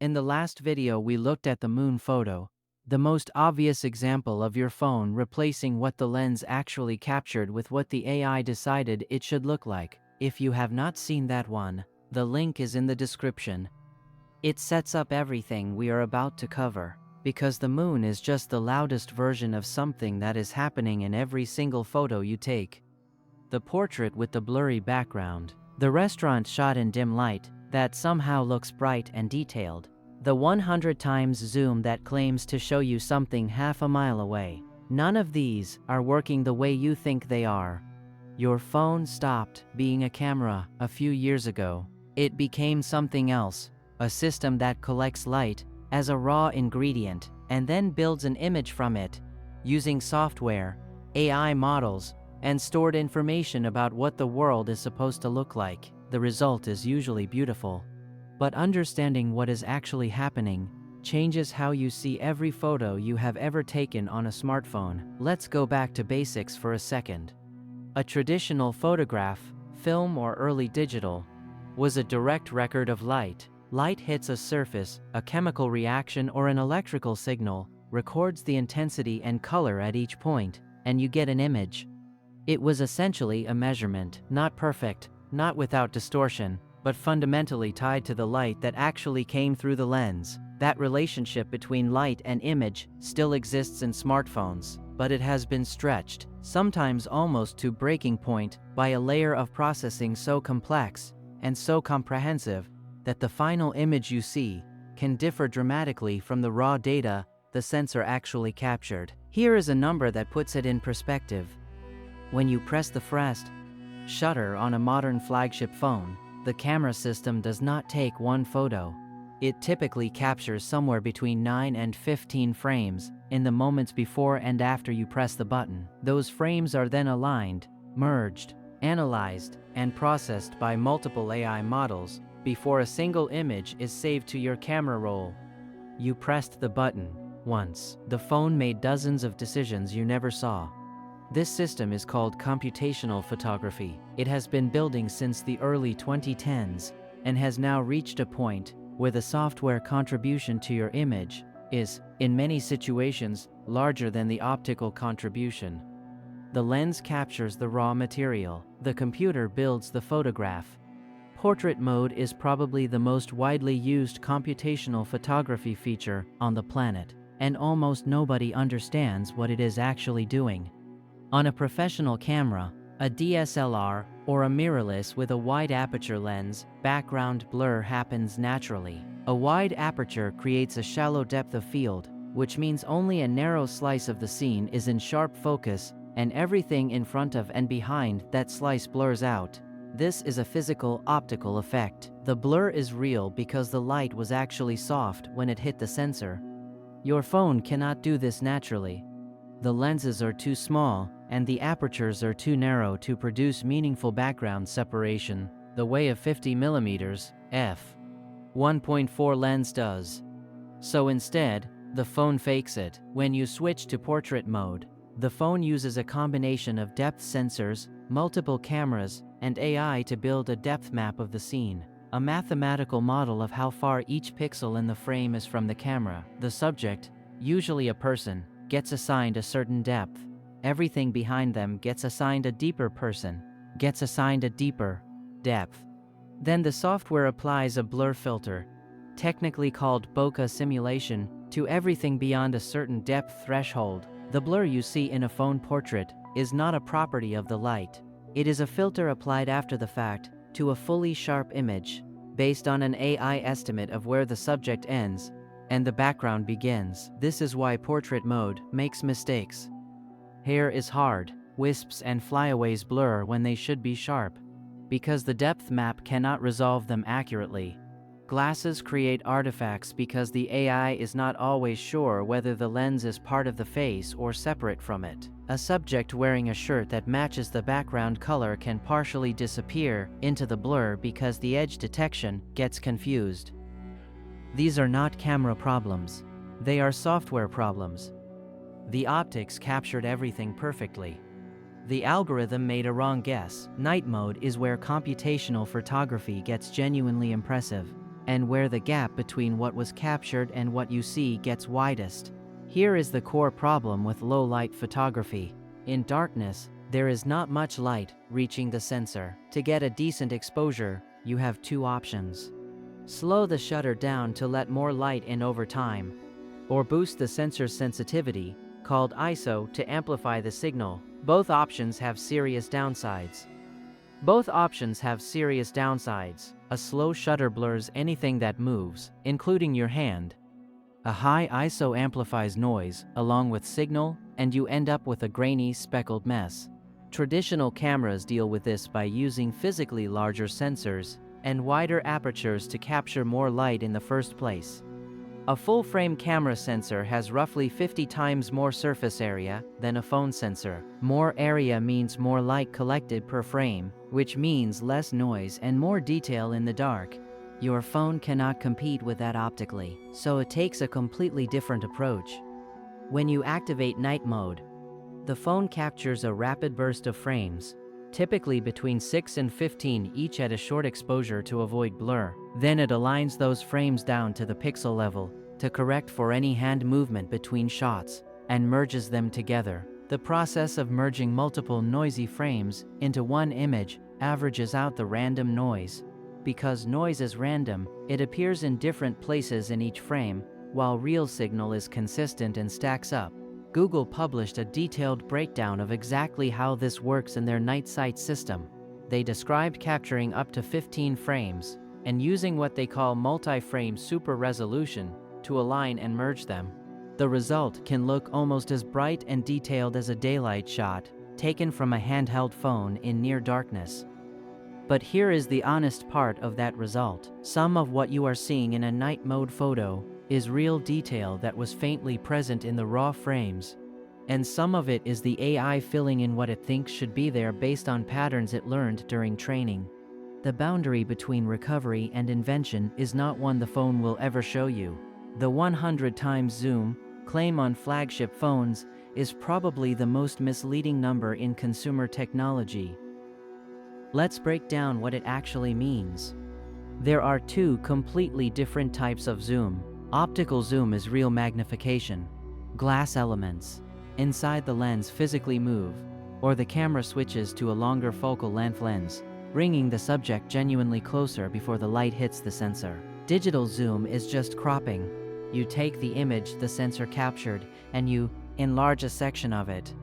In the last video we looked at the moon photo, the most obvious example of your phone replacing what the lens actually captured with what the AI decided it should look like. If you have not seen that one, the link is in the description. It sets up everything we are about to cover, because the moon is just the loudest version of something that is happening in every single photo you take. The portrait with the blurry background, the restaurant shot in dim light that somehow looks bright and detailed, the 100 times zoom that claims to show you something half a mile away. None of these are working the way you think they are. Your phone stopped being a camera a few years ago. It became something else, a system that collects light as a raw ingredient and then builds an image from it, using software, AI models, and stored information about what the world is supposed to look like. The result is usually beautiful. But understanding what is actually happening changes how you see every photo you have ever taken on a smartphone. Let's go back to basics for a second. A traditional photograph, film or early digital, was a direct record of light. Light hits a surface, a chemical reaction or an electrical signal, records the intensity and color at each point, and you get an image. It was essentially a measurement, not perfect, not without distortion, but fundamentally tied to the light that actually came through the lens. That relationship between light and image still exists in smartphones, but it has been stretched, sometimes almost to breaking point, by a layer of processing so complex and so comprehensive that the final image you see can differ dramatically from the raw data the sensor actually captured. Here is a number that puts it in perspective. When you press the fast shutter on a modern flagship phone, the camera system does not take one photo. It typically captures somewhere between 9 and 15 frames in the moments before and after you press the button. Those frames are then aligned, merged, analyzed, and processed by multiple AI models before a single image is saved to your camera roll. You pressed the button once. The phone made dozens of decisions you never saw. This system is called computational photography. It has been building since the early 2010s and has now reached a point where the software contribution to your image is, in many situations, larger than the optical contribution. The lens captures the raw material. The computer builds the photograph. Portrait mode is probably the most widely used computational photography feature on the planet, and almost nobody understands what it is actually doing. On a professional camera, a DSLR, or a mirrorless with a wide aperture lens, background blur happens naturally. A wide aperture creates a shallow depth of field, which means only a narrow slice of the scene is in sharp focus, and everything in front of and behind that slice blurs out. This is a physical optical effect. The blur is real because the light was actually soft when it hit the sensor. Your phone cannot do this naturally. The lenses are too small, and the apertures are too narrow to produce meaningful background separation, the way a 50mm f1.4 lens does. So instead, the phone fakes it. When you switch to portrait mode, the phone uses a combination of depth sensors, multiple cameras, and AI to build a depth map of the scene, a mathematical model of how far each pixel in the frame is from the camera. The subject, usually a person, gets assigned a certain depth. Everything behind them gets assigned a deeper person, gets assigned a deeper depth. Then the software applies a blur filter, technically called bokeh simulation, to everything beyond a certain depth threshold. The blur you see in a phone portrait is not a property of the light. It is a filter applied after the fact to a fully sharp image, based on an AI estimate of where the subject ends and the background begins. This is why portrait mode makes mistakes. Hair is hard, wisps and flyaways blur when they should be sharp, because the depth map cannot resolve them accurately. Glasses create artifacts because the AI is not always sure whether the lens is part of the face or separate from it. A subject wearing a shirt that matches the background color can partially disappear into the blur because the edge detection gets confused. These are not camera problems. They are software problems. The optics captured everything perfectly. The algorithm made a wrong guess. Night mode is where computational photography gets genuinely impressive. and where the gap between what was captured and what you see gets widest. Here is the core problem with low-light photography. In darkness, there is not much light reaching the sensor. To get a decent exposure, you have two options. Slow the shutter down to let more light in over time, or boost the sensor's sensitivity, called ISO, to amplify the signal. Both options have serious downsides. A slow shutter blurs anything that moves, including your hand. A high ISO amplifies noise, along with signal, and you end up with a grainy, speckled mess. Traditional cameras deal with this by using physically larger sensors and wider apertures to capture more light in the first place. A full-frame camera sensor has roughly 50 times more surface area than a phone sensor. More area means more light collected per frame, which means less noise and more detail in the dark. Your phone cannot compete with that optically, so it takes a completely different approach. When you activate night mode, the phone captures a rapid burst of frames, typically between 6 and 15 each at a short exposure to avoid blur. Then it aligns those frames down to the pixel level to correct for any hand movement between shots and merges them together. The process of merging multiple noisy frames into one image averages out the random noise. Because noise is random, it appears in different places in each frame, while real signal is consistent and stacks up. Google published a detailed breakdown of exactly how this works in their night sight system. They described capturing up to 15 frames and using what they call multi-frame super resolution to align and merge them. The result can look almost as bright and detailed as a daylight shot taken from a handheld phone in near darkness. But here is the honest part of that result. Some of what you are seeing in a night mode photo is real detail that was faintly present in the raw frames, and some of it is the AI filling in what it thinks should be there based on patterns it learned during training. The boundary between recovery and invention is not one the phone will ever show you. The 100 times zoom claim on flagship phones is probably the most misleading number in consumer technology. Let's break down what it actually means. There are two completely different types of zoom. Optical zoom is real magnification. Glass elements inside the lens physically move, or the camera switches to a longer focal length lens, bringing the subject genuinely closer before the light hits the sensor. Digital zoom is just cropping. You take the image the sensor captured and you enlarge a section of it.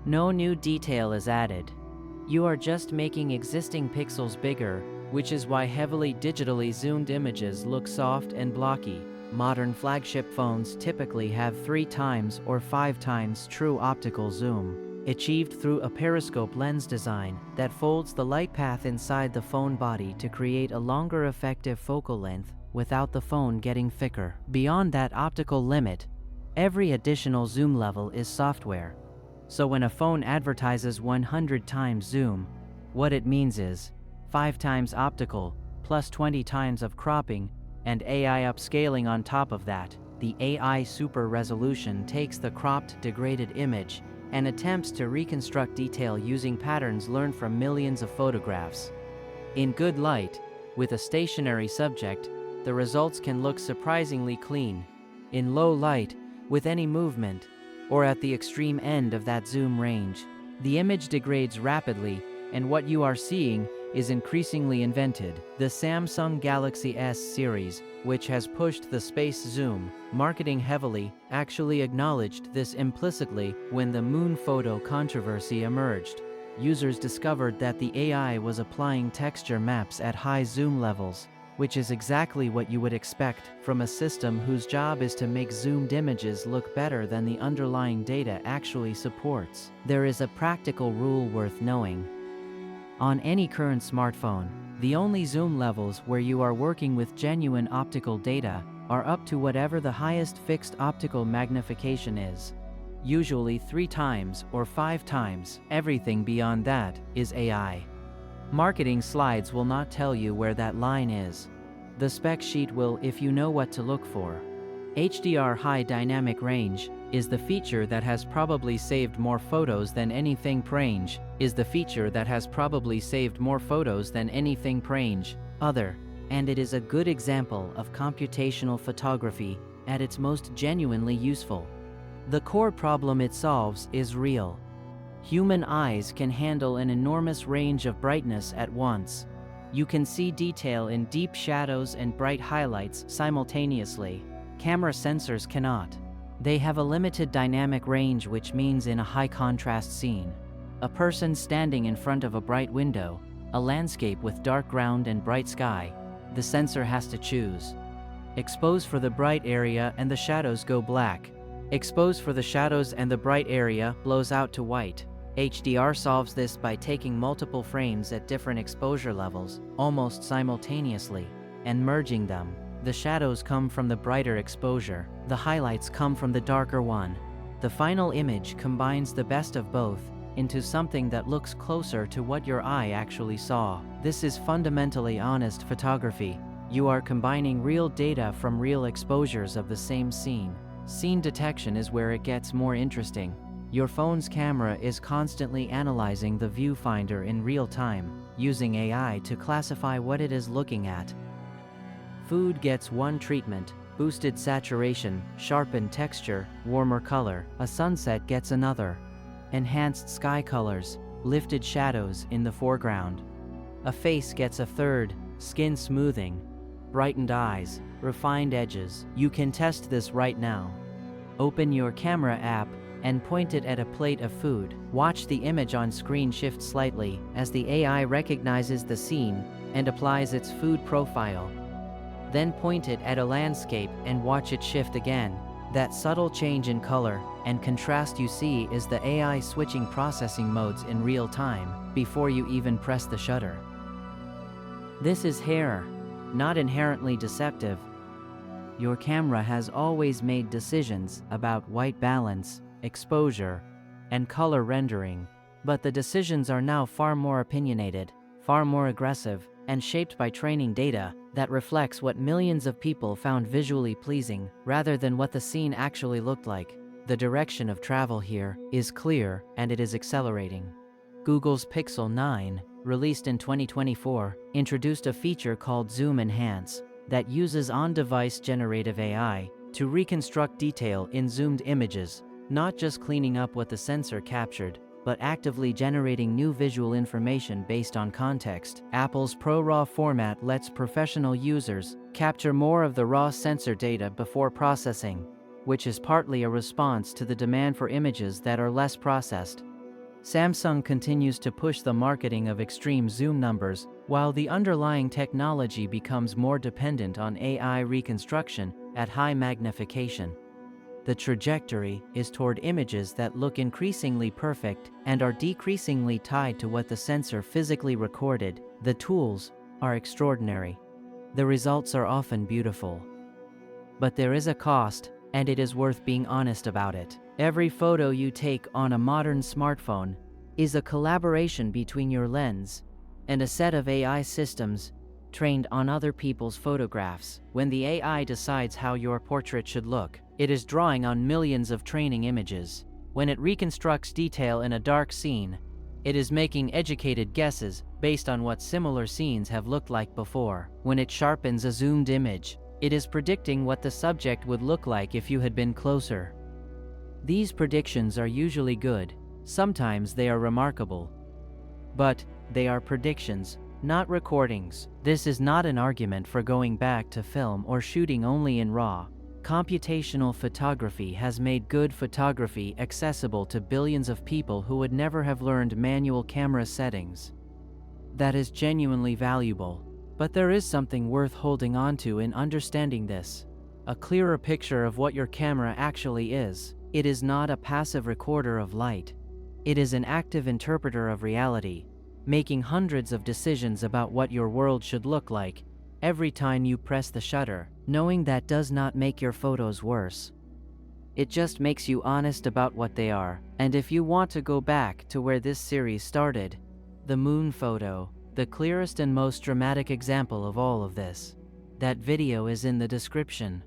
No new detail is added. You are just making existing pixels bigger, which is why heavily digitally zoomed images look soft and blocky. Modern flagship phones typically have 3 times or 5 times true optical zoom, achieved through a periscope lens design that folds the light path inside the phone body to create a longer effective focal length without the phone getting thicker. Beyond that optical limit, every additional zoom level is software. So when a phone advertises 100 times zoom, what it means is 5 times optical plus 20 times of cropping and AI upscaling on top of that. The AI super resolution takes the cropped, degraded image and attempts to reconstruct detail using patterns learned from millions of photographs. In good light, with a stationary subject, the results can look surprisingly clean. In low light, with any movement, or at the extreme end of that zoom range, the image degrades rapidly, and what you are seeing is increasingly invented. The Samsung Galaxy S series, which has pushed the space zoom marketing heavily, actually acknowledged this implicitly when the moon photo controversy emerged. Users discovered that the AI was applying texture maps at high zoom levels, which is exactly what you would expect from a system whose job is to make zoomed images look better than the underlying data actually supports. There is a practical rule worth knowing. On any current smartphone, the only zoom levels where you are working with genuine optical data are up to whatever the highest fixed optical magnification is. Usually 3 times or 5 times. Everything beyond that is AI. Marketing slides will not tell you where that line is. The spec sheet will if you know what to look for. HDR high dynamic range is the feature that has probably saved more photos than anything other. and it is a good example of computational photography at its most genuinely useful. The core problem it solves is real. Human eyes can handle an enormous range of brightness at once. You can see detail in deep shadows and bright highlights simultaneously. Camera sensors cannot. They have a limited dynamic range, which means in a high-contrast scene, a person standing in front of a bright window, a landscape with dark ground and bright sky, the sensor has to choose. Expose for the bright area and the shadows go black. Expose for the shadows and the bright area blows out to white. HDR solves this by taking multiple frames at different exposure levels, almost simultaneously, and merging them. The shadows come from the brighter exposure, the highlights come from the darker one. The final image combines the best of both into something that looks closer to what your eye actually saw. This is fundamentally honest photography. You are combining real data from real exposures of the same scene. Scene detection is where it gets more interesting. Your phone's camera is constantly analyzing the viewfinder in real time, using AI to classify what it is looking at. Food gets one treatment: boosted saturation, sharpened texture, warmer color. A sunset gets another: enhanced sky colors, lifted shadows in the foreground. A face gets a third: skin smoothing, brightened eyes, refined edges. You can test this right now. Open your camera app and point it at a plate of food. Watch the image on screen shift slightly as the AI recognizes the scene and applies its food profile. Then point it at a landscape and watch it shift again. That subtle change in color and contrast you see is the AI switching processing modes in real time before you even press the shutter. This is hair, not inherently deceptive. Your camera has always made decisions about white balance, exposure, and color rendering, but the decisions are now far more opinionated, far more aggressive, and shaped by training data that reflects what millions of people found visually pleasing, rather than what the scene actually looked like. The direction of travel here is clear, and it is accelerating. Google's Pixel 9, released in 2024, introduced a feature called Zoom Enhance that uses on-device generative AI to reconstruct detail in zoomed images, not just cleaning up what the sensor captured, but actively generating new visual information based on context. Apple's ProRAW format lets professional users capture more of the raw sensor data before processing, which is partly a response to the demand for images that are less processed. Samsung continues to push the marketing of extreme zoom numbers, while the underlying technology becomes more dependent on AI reconstruction at high magnification. The trajectory is toward images that look increasingly perfect and are decreasingly tied to what the sensor physically recorded. The tools are extraordinary. The results are often beautiful. But there is a cost, and it is worth being honest about it. Every photo you take on a modern smartphone is a collaboration between your lens and a set of AI systems trained on other people's photographs. When the AI decides how your portrait should look, it is drawing on millions of training images. When it reconstructs detail in a dark scene, it is making educated guesses based on what similar scenes have looked like before. When it sharpens a zoomed image, it is predicting what the subject would look like if you had been closer. These predictions are usually good. Sometimes they are remarkable. But they are predictions, not recordings. This is not an argument for going back to film or shooting only in RAW. Computational photography has made good photography accessible to billions of people who would never have learned manual camera settings. That is genuinely valuable. But there is something worth holding on to in understanding this: a clearer picture of what your camera actually is. It is not a passive recorder of light. It is an active interpreter of reality, making hundreds of decisions about what your world should look like every time you press the shutter. Knowing that does not make your photos worse. It just makes you honest about what they are. And if you want to go back to where this series started, the moon photo, the clearest and most dramatic example of all of this, that video is in the description.